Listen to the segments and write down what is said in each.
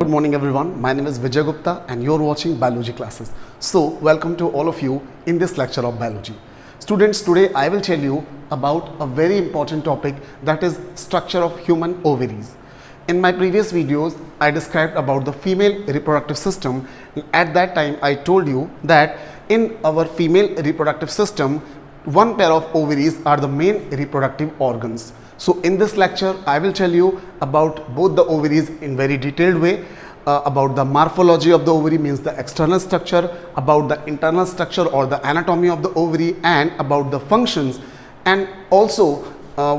Good morning everyone. My name is Vijay Gupta and you're watching biology classes. So welcome to all of you in this lecture of biology. Students, today I will tell you about a very important topic, that is structure of human ovaries. In my previous videos, I described about the female reproductive system. At that time, I told you that in our female reproductive system, one pair of ovaries are the main reproductive organs. So in this lecture, I will tell you about both the ovaries in very detailed way, about the morphology of the ovary, means the external structure, about the internal structure or the anatomy of the ovary, and about the functions, and also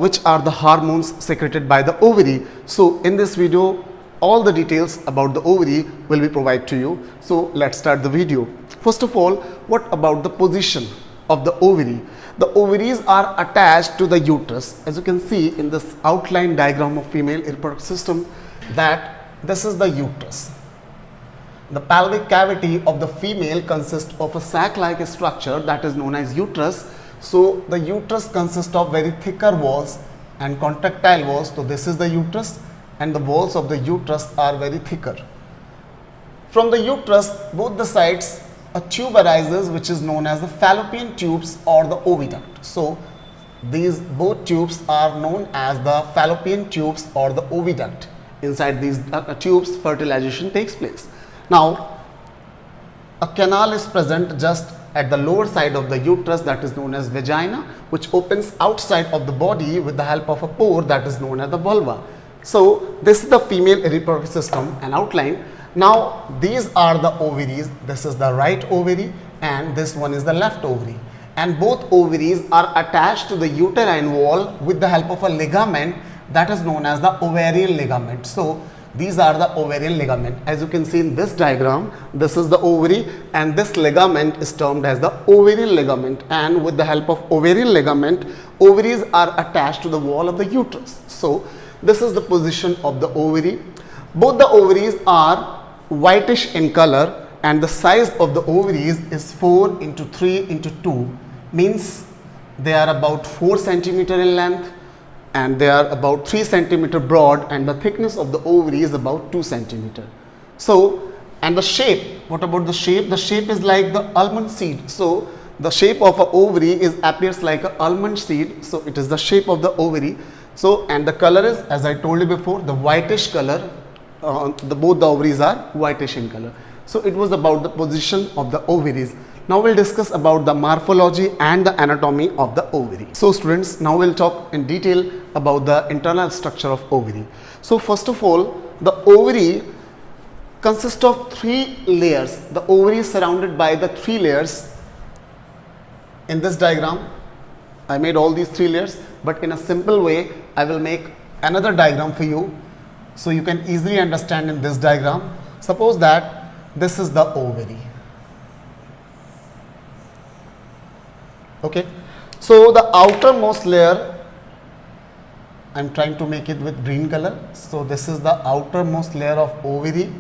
which are the hormones secreted by the ovary. So in this video, all the details about the ovary will be provided to you. So let's start the video. First of all, what about the position of the ovary? The ovaries are attached to the uterus. As you can see in this outline diagram of female reproductive system, that this is the uterus. The pelvic cavity of the female consists of a sac-like structure that is known as uterus. So the uterus consists of very thicker walls and contractile walls. So this is the uterus, and the walls of the uterus are very thicker. From the uterus, both the sides, a tube arises which is known as the fallopian tubes or the oviduct. So these both tubes are known as the fallopian tubes or the oviduct. Inside these tubes, fertilization takes place. Now, a canal is present just at the lower side of the uterus, that is known as vagina, which opens outside of the body with the help of a pore that is known as the vulva. So this is the female reproductive system, an outline. Now these are the ovaries. This is the right ovary and this one is the left ovary, and both ovaries are attached to the uterine wall with the help of a ligament that is known as the ovarian ligament. So these are the ovarian ligament. As you can see in this diagram, this is the ovary and this ligament is termed as the ovarian ligament, and with the help of ovarian ligament, ovaries are attached to the wall of the uterus. So this is the position of the ovary. Both the ovaries are whitish in color, and the size of the ovaries is 4 into 3 into 2, means they are about 4 centimeter in length and they are about 3 centimeter broad, and the thickness of the ovary is about 2 centimeter. So, and the shape, what about the shape? The shape is like the almond seed. So the shape of an ovary appears like an almond seed. So it is the shape of the ovary. So, and the color is, as I told you before, the whitish color. Both the ovaries are whitish in color. So it was about the position of the ovaries. Now we'll discuss about the morphology and the anatomy of the ovary. So students, now we'll talk in detail about the internal structure of ovary. So first of all, the ovary consists of 3 layers. The ovary is surrounded by the 3 layers. In this diagram, I made all these 3 layers, but in a simple way, I will make another diagram for you, so you can easily understand in this diagram. Suppose that this is the ovary. Okay. So the outermost layer, I am trying to make it with green color. So this is the outermost layer of ovary,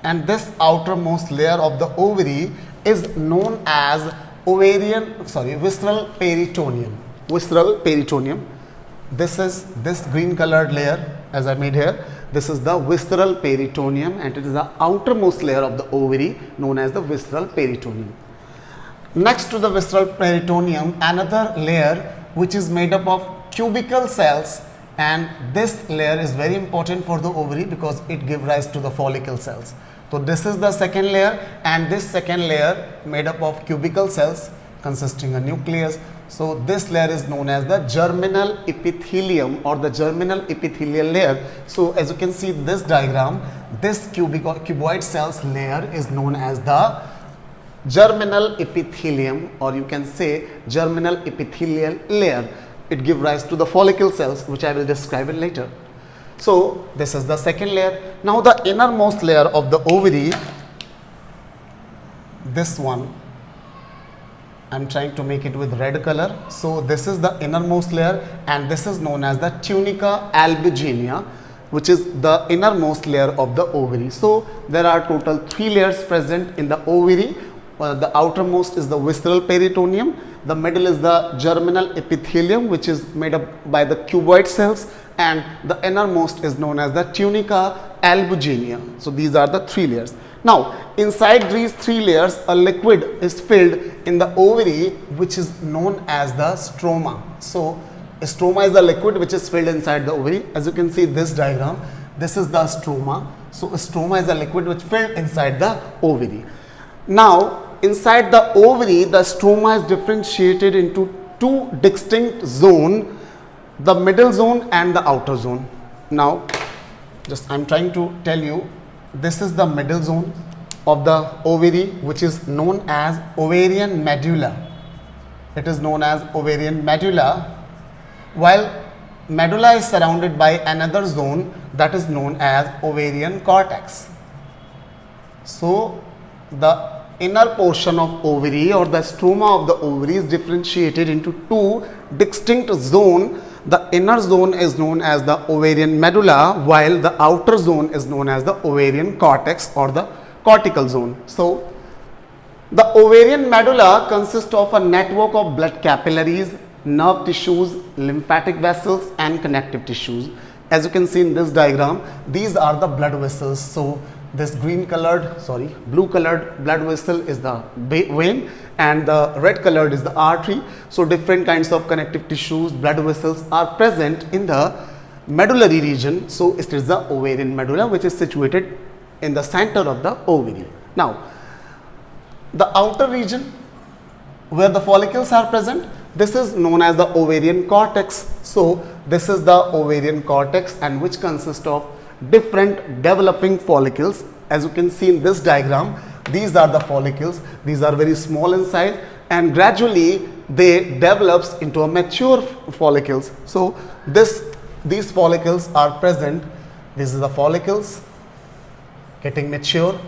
and this outermost layer of the ovary is known as visceral peritoneum. Visceral peritoneum. This is this green colored layer as I made here. This is the visceral peritoneum, and it is the outermost layer of the ovary known as the visceral peritoneum. Next to the visceral peritoneum, another layer which is made up of cubical cells, and this layer is very important for the ovary because it gives rise to the follicle cells. So this is the second layer, and this second layer made up of cubical cells consisting of nucleus. So this layer is known as the germinal epithelium or the germinal epithelial layer. So as you can see in this diagram, this cuboid cells layer is known as the germinal epithelium, or you can say germinal epithelial layer. It gives rise to the follicle cells, which I will describe it later. So this is the second layer. Now the innermost layer of the ovary, this one, I'm trying to make it with red color. So this is the innermost layer, and this is known as the tunica albuginea, which is the innermost layer of the ovary. So there are total 3 layers present in the ovary. The outermost is the visceral peritoneum, the middle is the germinal epithelium, which is made up by the cuboid cells, and the innermost is known as the tunica Albuginea. So these are the 3 layers. Now inside these 3 layers a liquid is filled in the ovary which is known as the stroma. So stroma is the liquid which is filled inside the ovary. As you can see this diagram, this is the stroma. So stroma is the liquid which filled inside the ovary. Now inside the ovary the stroma is differentiated into 2 distinct zones, the middle zone and the outer zone. Now just I'm trying to tell you, this is the middle zone of the ovary which is known as ovarian medulla. It is known as ovarian medulla, while medulla is surrounded by another zone that is known as ovarian cortex. So the inner portion of ovary or the stroma of the ovary is differentiated into 2 distinct zones. The inner zone is known as the ovarian medulla, while the outer zone is known as the ovarian cortex or the cortical zone. So the ovarian medulla consists of a network of blood capillaries, nerve tissues, lymphatic vessels and connective tissues. As you can see in this diagram, these are the blood vessels. So this blue colored blood vessel is the vein and the red colored is the artery. So different kinds of connective tissues, blood vessels are present in the medullary region. So it is the ovarian medulla which is situated in the center of the ovary. Now the outer region where the follicles are present, this is known as the ovarian cortex. So this is the ovarian cortex and which consists of different developing follicles. As you can see in this diagram, these are the follicles. These are very small in size and gradually they develops into a mature follicles. So these follicles are present. This is the follicles getting mature,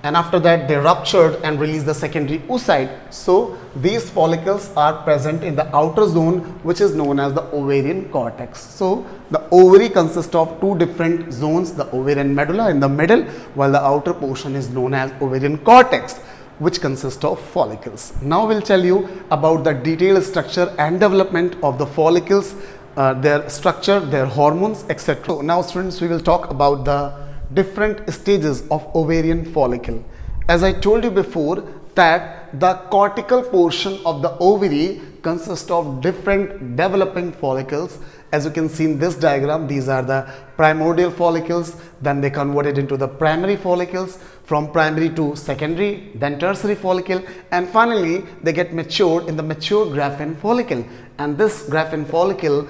and after that they ruptured and release the secondary oocyte. So these follicles are present in the outer zone which is known as the ovarian cortex. So the ovary consists of 2 different zones, the ovarian medulla in the middle, while the outer portion is known as ovarian cortex which consists of follicles. Now we'll tell you about the detailed structure and development of the follicles, their structure, their hormones, etc. So now students, we will talk about the different stages of ovarian follicle. As I told you before that the cortical portion of the ovary consists of different developing follicles. As you can see in this diagram, these are the primordial follicles, then they converted into the primary follicles, from primary to secondary, then tertiary follicle, and finally they get matured in the mature Graafian follicle, and this Graafian follicle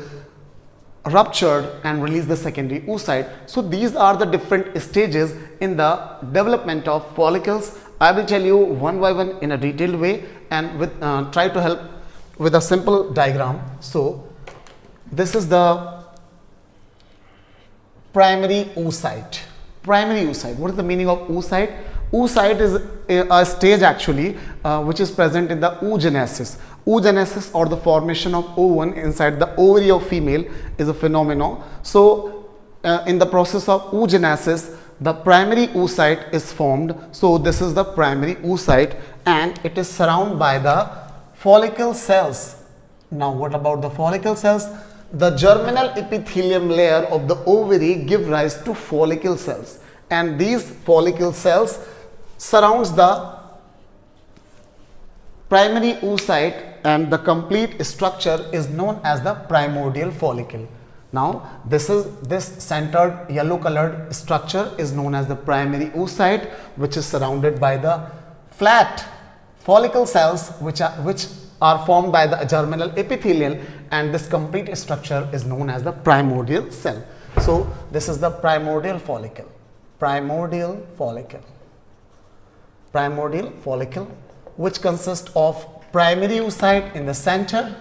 ruptured and release the secondary oocyte. So these are the different stages in the development of follicles. I will tell you one by one in a detailed way and with try to help with a simple diagram. So this is the primary oocyte. Primary oocyte. What is the meaning of oocyte? Oocyte is a stage actually which is present in the oogenesis. Oogenesis or the formation of ovum inside the ovary of female is a phenomenon. So in the process of oogenesis, the primary oocyte is formed. So this is the primary oocyte and it is surrounded by the follicle cells. Now what about the follicle cells? The germinal epithelium layer of the ovary give rise to follicle cells, and these follicle cells surrounds the primary oocyte, and the complete structure is known as the primordial follicle. Now this centered yellow colored structure is known as the primary oocyte, which is surrounded by the flat follicle cells which are formed by the germinal epithelial, and this complete structure is known as the primordial cell. So this is the primordial follicle. Primordial follicle. Primordial follicle, which consists of primary oocyte in the center.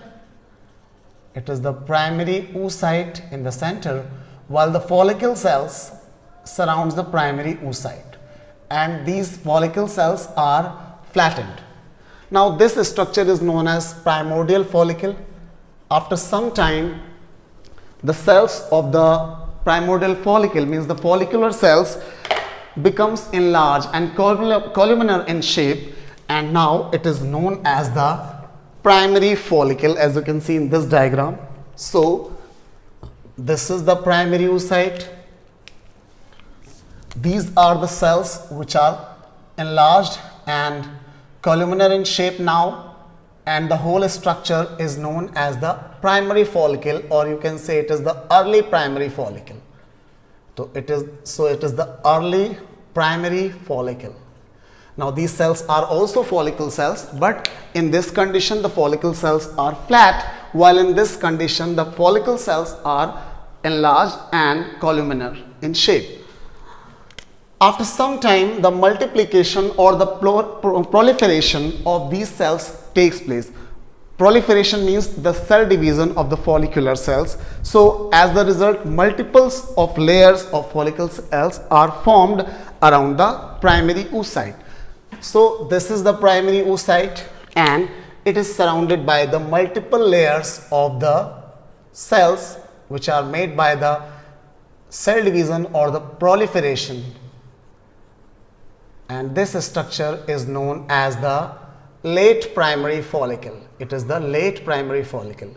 It is the primary oocyte in the center, while the follicle cells surrounds the primary oocyte, and these follicle cells are flattened. Now this structure is known as primordial follicle. After some time, the cells of the primordial follicle, means the follicular cells, becomes enlarged and columnar in shape, and now it is known as the primary follicle, as you can see in this diagram. So this is the primary oocyte, These are the cells which are enlarged and columnar in shape now, and the whole structure is known as the primary follicle, or you can say it is the early primary follicle. So it is the early primary follicle. Now these cells are also follicle cells, but in this condition the follicle cells are flat, while in this condition the follicle cells are enlarged and columnar in shape. After some time, the multiplication or the proliferation of these cells takes place. Proliferation means the cell division of the follicular cells. So as the result, multiples of layers of follicle cells are formed around the primary oocyte. So this is the primary oocyte, and it is surrounded by the multiple layers of the cells which are made by the cell division or the proliferation. And this structure is known as the late primary follicle. It is the late primary follicle.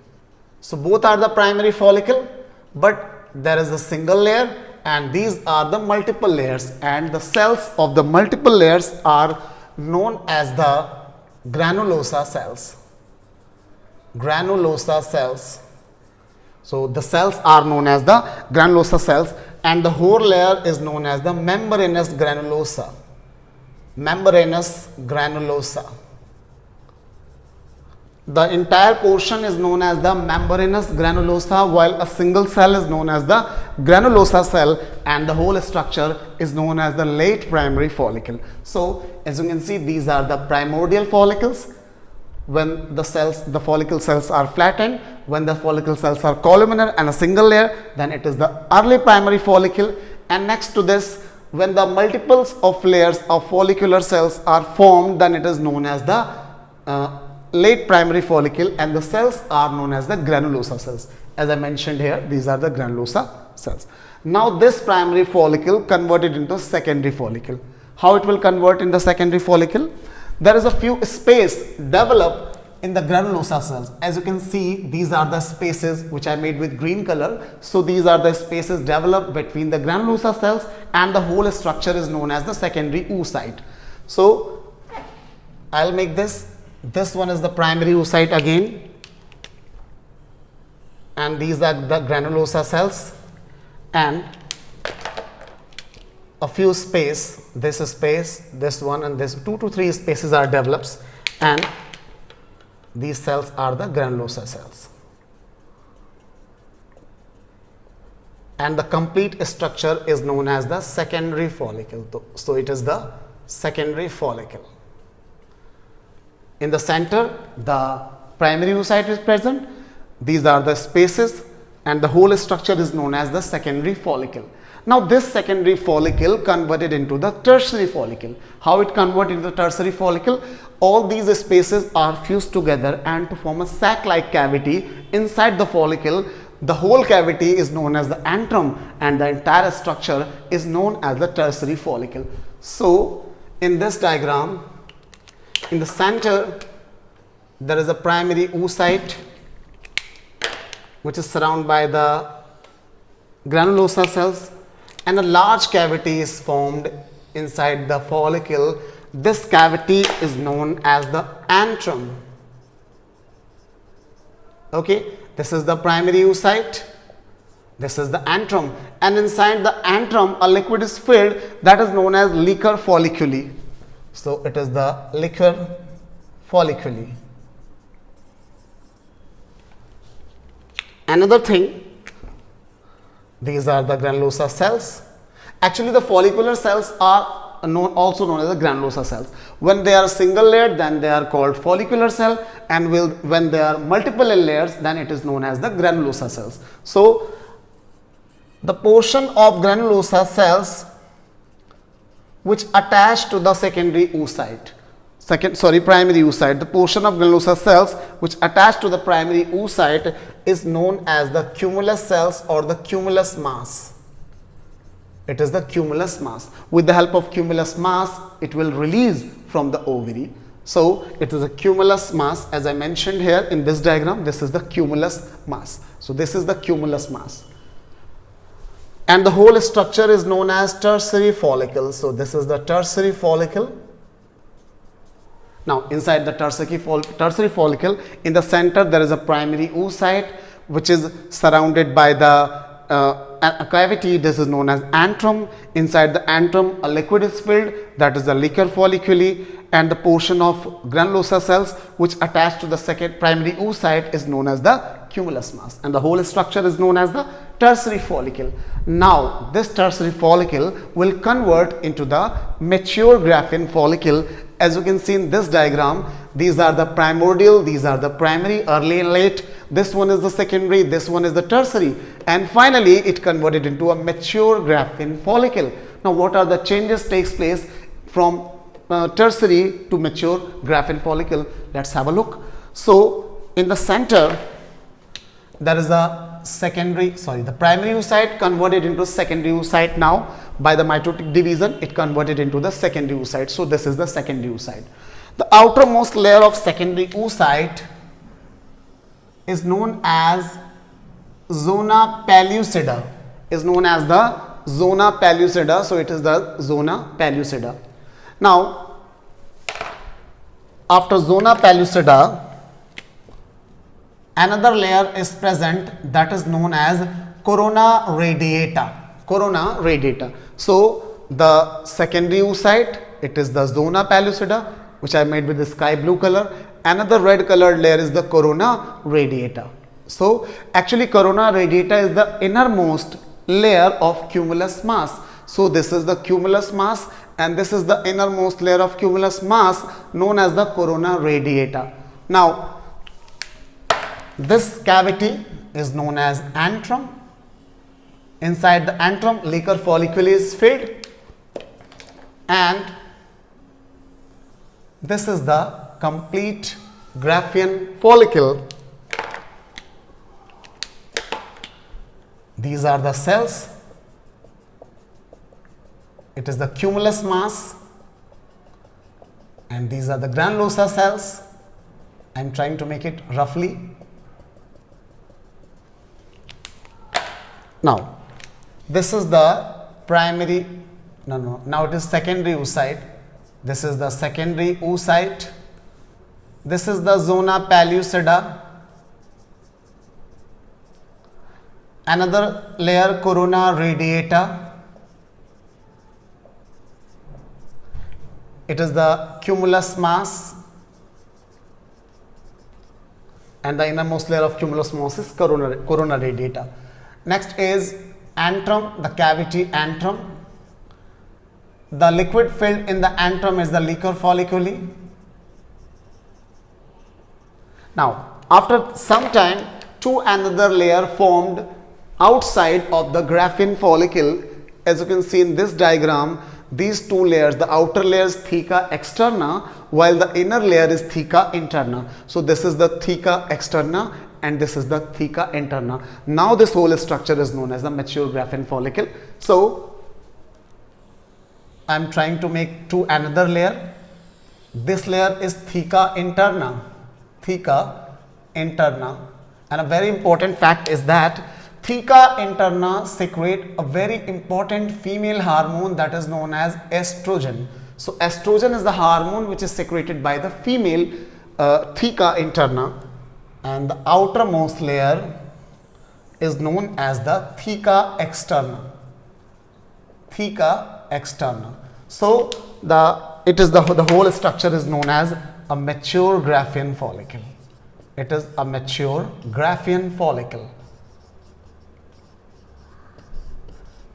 So both are the primary follicle, but there is a single layer, and these are the multiple layers, and the cells of the multiple layers are known as the granulosa cells. Granulosa cells. So the cells are known as the granulosa cells, and the whole layer is known as the membranous granulosa. Membranous granulosa. The entire portion is known as the membranous granulosa, while a single cell is known as the granulosa cell, and the whole structure is known as the late primary follicle. So as you can see, these are the primordial follicles. When the follicle cells are flattened, when the follicle cells are columnar and a single layer, then it is the early primary follicle. And next to this, when the multiples of layers of follicular cells are formed, then it is known as the late primary follicle, and the cells are known as the granulosa cells. As I mentioned here, these are the granulosa cells. Now this primary follicle converted into secondary follicle. How it will convert in the secondary follicle? There is a few space developed in the granulosa cells. As you can see, these are the spaces which I made with green color. So these are the spaces developed between the granulosa cells, and the whole structure is known as the secondary oocyte. So I'll make this one is the primary oocyte again, and these are the granulosa cells, and a few space, this one, and this 2 to 3 spaces are developed, and these cells are the granulosa cells, and the complete structure is known as the secondary follicle. So it is the secondary follicle. In the center, the primary oocyte is present. These are the spaces, and the whole structure is known as the secondary follicle. Now this secondary follicle converted into the tertiary follicle. How it converted into the tertiary follicle? All these spaces are fused together and to form a sac-like cavity inside the follicle. The whole cavity is known as the antrum, and the entire structure is known as the tertiary follicle. So in this diagram, in the center, there is a primary oocyte which is surrounded by the granulosa cells, and a large cavity is formed inside the follicle. This cavity is known as the antrum. Okay, this is the primary oocyte, this is the antrum, and inside the antrum a liquid is filled that is known as liquor folliculi. So it is the liquor folliculi. Another thing, these are the granulosa cells. Actually, the follicular cells are also known as the granulosa cells. When they are single layered, then they are called follicular cell, and when they are multiple layers, then it is known as the granulosa cells. So the portion of granulosa cells which attach to the secondary oocyte, primary oocyte, the portion of granulosa cells which attach to the primary oocyte is known as the cumulus cells or the cumulus mass. It is the cumulus mass. With the help of cumulus mass, it will release from the ovary. So it is a cumulus mass. As I mentioned here in this diagram, this is the cumulus mass. So this is the cumulus mass. and the whole structure is known as tertiary follicle. So this is the tertiary follicle. Now inside the tertiary follicle, in the center there is a primary oocyte which is surrounded by the a cavity. This is known as antrum. Inside the antrum a liquid is filled, that is the liquor folliculi, and the portion of granulosa cells which attach to the second primary oocyte is known as the cumulus mass, and the whole structure is known as the tertiary follicle. Now this tertiary follicle will convert into the mature Graafian follicle. As you can see in this diagram, these are the primordial, these are the primary, early and late, this one is the secondary, this one is the tertiary, and finally it converted into a mature Graafian follicle. Now what are the changes takes place from tertiary to mature Graafian follicle? Let's have a look. So in the center there is a the primary oocyte converted into secondary oocyte. Now by the mitotic division it converted into the secondary oocyte. So this is the secondary oocyte. The outermost layer of secondary oocyte is known as zona pellucida, so it is the zona pellucida. Now after zona pellucida another layer is present, that is known as corona radiata. So the secondary oocyte, it is the zona pellucida which I made with the sky blue color. Another red colored layer is the corona radiata. So actually corona radiata is the innermost layer of cumulus mass. So this is the cumulus mass and this is the innermost layer of cumulus mass known as the corona radiata. Now this cavity is known as antrum. Inside the antrum liquor follicle is filled, and this is the complete Graafian follicle. These are the cells. It is the cumulus mass, and these are the granulosa cells. I am trying to make it roughly. Now this is the primary, now it is secondary oocyte. This is the secondary oocyte. This is the zona pellucida. Another layer corona radiata. It is the cumulus mass, and the innermost layer of cumulus mass is corona radiata. Next is antrum, the cavity antrum. The liquid filled in the antrum is the liquor folliculi. Now after some time another layer formed outside of the Graafian follicle. As you can see in this diagram, these two layers, the outer layer is theca externa while the inner layer is theca interna. So this is the theca externa and this is the theca interna. Now this whole structure is known as the mature Graafian follicle. So I am trying to make another layer. This layer is theca interna, and a very important fact is that theca interna secrete a very important female hormone that is known as estrogen. So estrogen is the hormone which is secreted by the female theca interna, and the outermost layer is known as the theca externa. So the whole structure is known as a mature Graafian follicle. It is a mature Graafian follicle.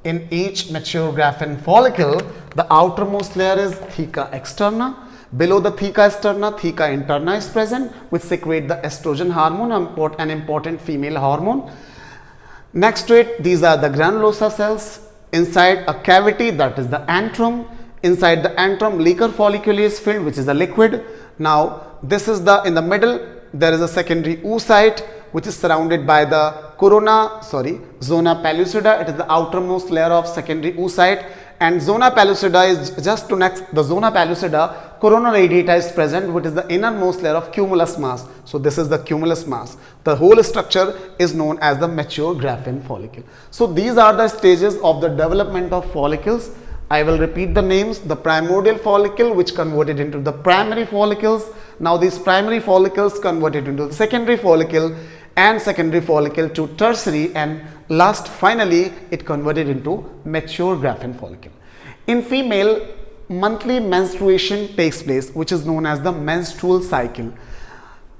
In each mature Graafian follicle, the outermost layer is theca externa. Below the theca externa, theca interna is present, which secrete the estrogen hormone, an important female hormone. Next to it, these are the granulosa cells. Inside a cavity, that is the antrum. Inside the antrum, liquor follicule is filled, which is the liquid. Now this is in the middle there is a secondary oocyte which is surrounded by the zona pellucida. It is the outermost layer of secondary oocyte, and zona pellucida is just to next the zona pellucida. corona radiata is present, which is the innermost layer of cumulus mass. So this is the cumulus mass. The whole structure is known as the mature graphene follicle. So these are the stages of the development of follicles. I will repeat the names. The primordial follicle, which converted into the primary follicles. Now these primary follicles converted into the secondary follicle, and secondary follicle to tertiary, and last finally it converted into mature graphene follicle. In female, monthly menstruation takes place, which is known as the menstrual cycle.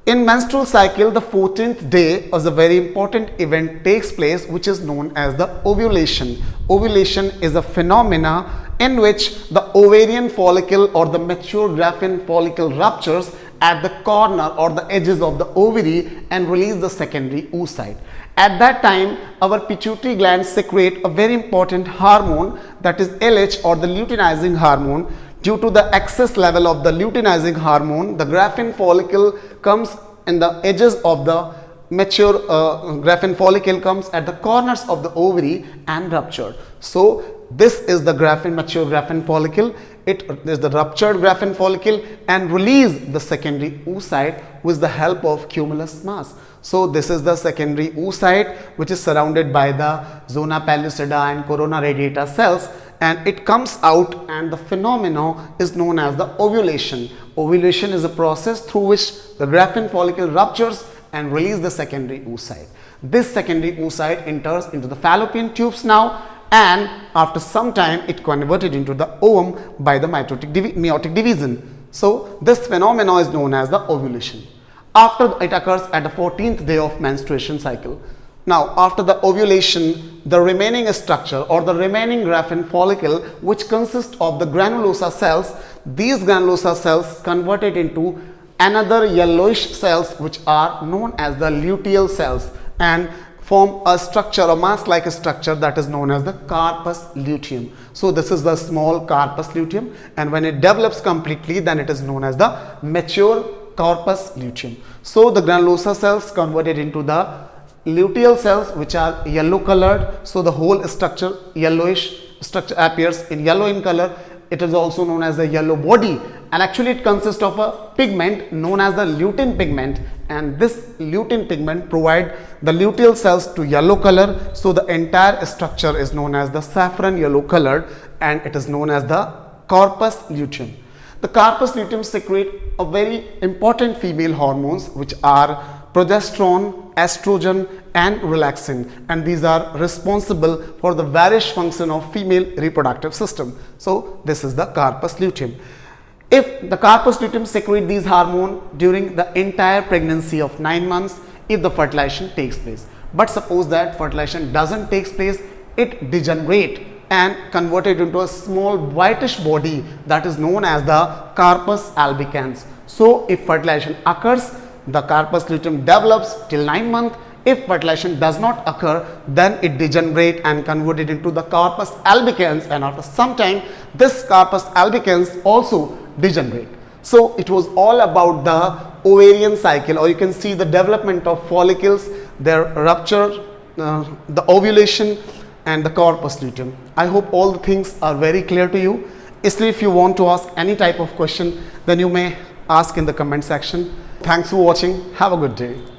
In menstrual cycle, the 14th day of a very important event takes place, which is known as the ovulation. Ovulation is a phenomena in which the ovarian follicle or the mature graphene follicle ruptures at the corner or the edges of the ovary and release the secondary oocyte. At that time, our pituitary glands secrete a very important hormone, that is LH, or the luteinizing hormone. Due to the excess level of the luteinizing hormone, the graphene follicle comes in the edges of the mature graphene follicle, comes at the corners of the ovary and ruptured. So this is the mature graphene follicle. It is the ruptured graphene follicle and release the secondary oocyte with the help of cumulus mass. So this is the secondary oocyte, which is surrounded by the zona pellucida and corona radiata cells, and it comes out, and the phenomenon is known as the ovulation. Ovulation is a process through which the graphene follicle ruptures and release the secondary oocyte. This secondary oocyte enters into the fallopian tubes now, and after some time it converted into the ovum by the meiotic division. So this phenomenon is known as the ovulation. After it occurs at the 14th day of menstruation cycle. Now after the ovulation, the remaining structure or the remaining graphene follicle, which consists of the granulosa cells, these granulosa cells converted into another yellowish cells, which are known as the luteal cells, and form a structure, a mass-like structure, that is known as the corpus luteum. So this is the small corpus luteum, and when it develops completely, then it is known as the mature corpus luteum. So the granulosa cells converted into the luteal cells, which are yellow colored. So the whole structure, yellowish structure, appears in yellow in color. It is also known as the yellow body, and actually it consists of a pigment known as the lutein pigment, and this lutein pigment provide the luteal cells to yellow color. So the entire structure is known as the saffron yellow colored, and it is known as the corpus luteum. The corpus luteum secrete a very important female hormones, which are progesterone, estrogen and relaxin, and these are responsible for the various function of female reproductive system. So this is the corpus luteum. If the corpus luteum secrete these hormones during the entire pregnancy of 9 months, if the fertilization takes place, but suppose that fertilization doesn't take place, it degenerate and converted into a small whitish body, that is known as the corpus albicans. So if fertilization occurs, the corpus luteum develops till 9 months. If fertilization does not occur, then it degenerate and converted into the corpus albicans, and after some time this corpus albicans also degenerate. So it was all about the ovarian cycle, or you can see the development of follicles, their rupture, the ovulation and the corpus luteum. I hope all the things are very clear to you. If you want to ask any type of question, then you may ask in the comment section. Thanks for watching. Have a good day.